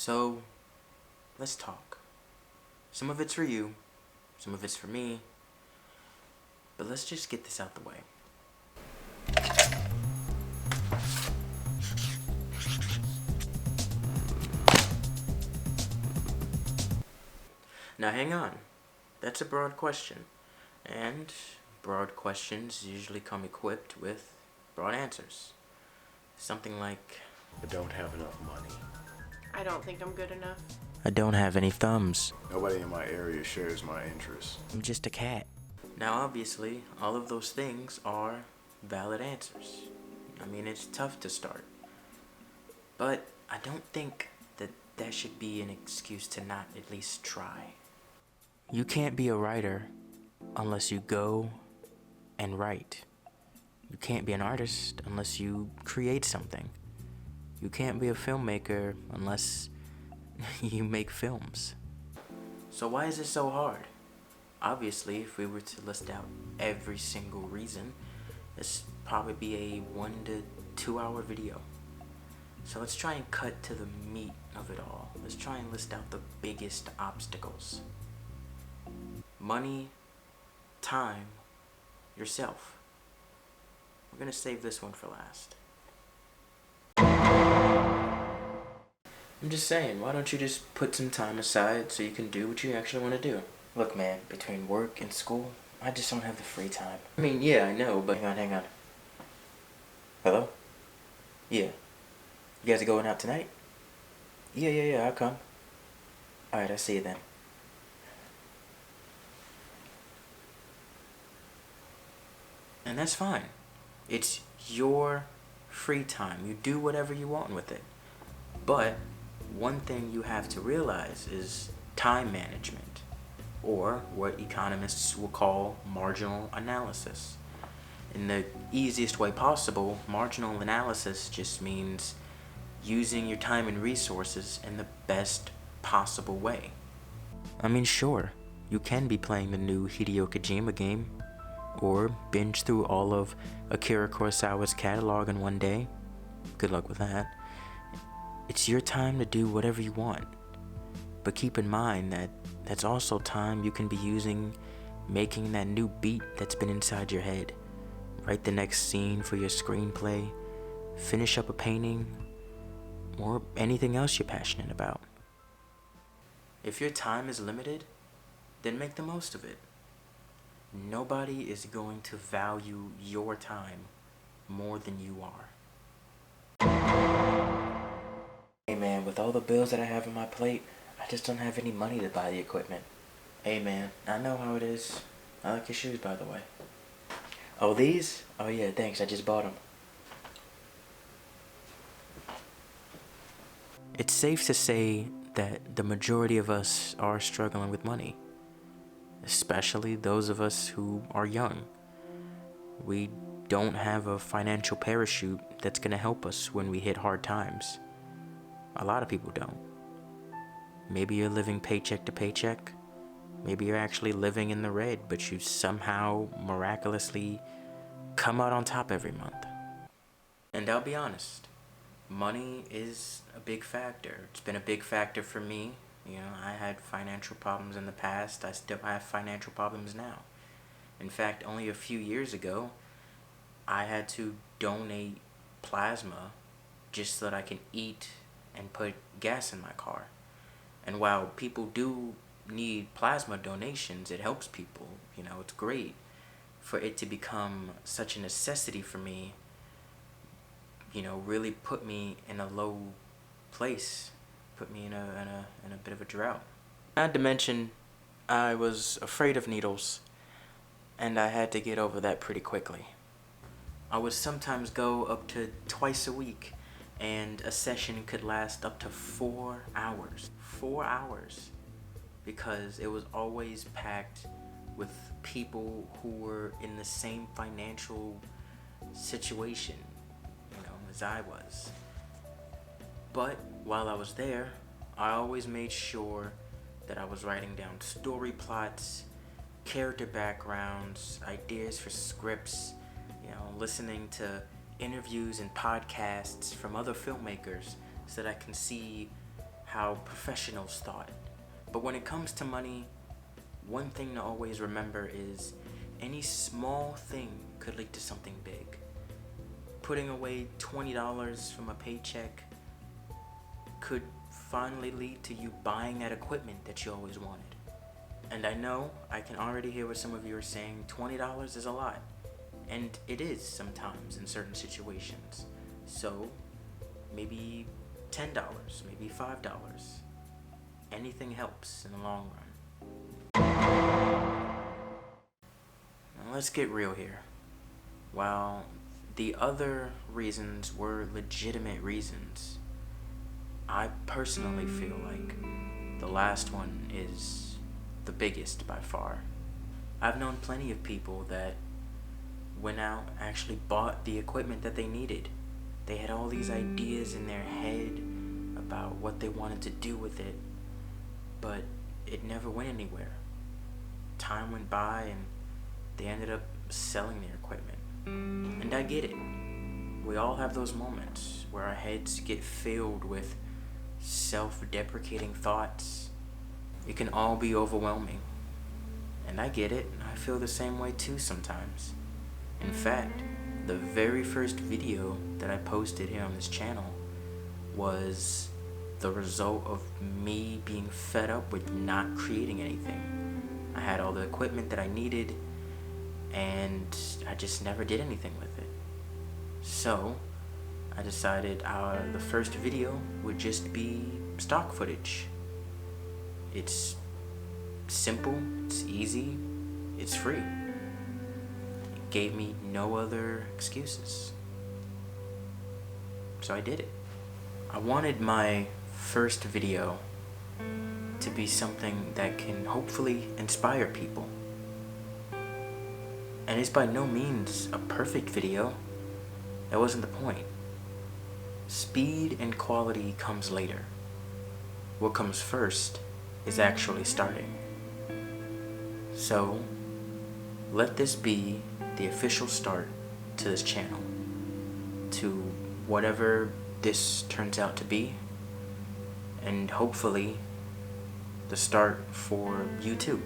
So, let's talk. Some of it's for you, some of it's for me, but let's just get this out the way. Now hang on, that's a broad question, and broad questions usually come equipped with broad answers. Something like, I don't have enough money. I don't think I'm good enough. I don't have any thumbs. Nobody in my area shares my interests. I'm just a cat. Now obviously, all of those things are valid answers. I mean, it's tough to start. But I don't think that should be an excuse to not at least try. You can't be a writer unless you go and write. You can't be an artist unless you create something. You can't be a filmmaker unless you make films. So why is it so hard? Obviously, if we were to list out every single reason, this probably be a 1 to 2 hour video. So let's try and cut to the meat of it all. Let's try and list out the biggest obstacles. Money, time, yourself. We're gonna save this one for last. I'm just saying, why don't you just put some time aside so you can do what you actually want to do? Look, man, between work and school, I just don't have the free time. I mean, yeah, I know, but hang on. Hello? Yeah. You guys are going out tonight? Yeah, I'll come. Alright, I'll see you then. And that's fine. It's your free time. You do whatever you want with it. But one thing you have to realize is time management, or what economists will call marginal analysis. In the easiest way possible, marginal analysis just means using your time and resources in the best possible way. I mean, sure, you can be playing the new Hideo Kojima game, or binge through all of Akira Kurosawa's catalog in one day. Good luck with that. It's your time to do whatever you want. But keep in mind that that's also time you can be using making that new beat that's been inside your head. Write the next scene for your screenplay, finish up a painting, or anything else you're passionate about. If your time is limited, then make the most of it. Nobody is going to value your time more than you are. Hey man, with all the bills that I have on my plate, I just don't have any money to buy the equipment. Hey man, I know how it is. I like your shoes, by the way. Oh, these? Oh yeah, thanks, I just bought them. It's safe to say that the majority of us are struggling with money, especially those of us who are young. We don't have a financial parachute that's gonna help us when we hit hard times. A lot of people don't. Maybe you're living paycheck to paycheck. Maybe you're actually living in the red, but you somehow miraculously come out on top every month. And I'll be honest, money is a big factor. It's been a big factor for me. You know, I had financial problems in the past. I still have financial problems now. In fact, only a few years ago, I had to donate plasma just so that I can eat and put gas in my car. And while people do need plasma donations, it helps people. You know, it's great. For it to become such a necessity for me, you know, really put me in a low place, put me in a bit of a drought. Not to mention, I was afraid of needles, and I had to get over that pretty quickly. I would sometimes go up to twice a week, and a session could last up to 4 hours. 4 hours. Because it was always packed with people who were in the same financial situation, you know, as I was. But while I was there, I always made sure that I was writing down story plots, character backgrounds, ideas for scripts, you know, listening to interviews and podcasts from other filmmakers so that I can see how professionals thought. But when it comes to money, one thing to always remember is any small thing could lead to something big. Putting away $20 from a paycheck could finally lead to you buying that equipment that you always wanted. And I know I can already hear what some of you are saying, $20 is a lot. And it is sometimes in certain situations. So maybe $10, maybe $5. Anything helps in the long run. Now let's get real here. While the other reasons were legitimate reasons, I personally feel like the last one is the biggest by far. I've known plenty of people that went out, actually bought the equipment that they needed. They had all these ideas in their head about what they wanted to do with it, but it never went anywhere. Time went by and they ended up selling their equipment. And I get it. We all have those moments where our heads get filled with self-deprecating thoughts. It can all be overwhelming. And I get it. I feel the same way too sometimes. In fact, the very first video that I posted here on this channel was the result of me being fed up with not creating anything. I had all the equipment that I needed, and I just never did anything with it. So I decided the first video would just be stock footage. It's simple, it's easy, it's free. It gave me no other excuses. So I did it. I wanted my first video to be something that can hopefully inspire people. And it's by no means a perfect video. That wasn't the point. Speed and quality comes later. What comes first is actually starting. So, let this be the official start to this channel, to whatever this turns out to be, and hopefully the start for you too.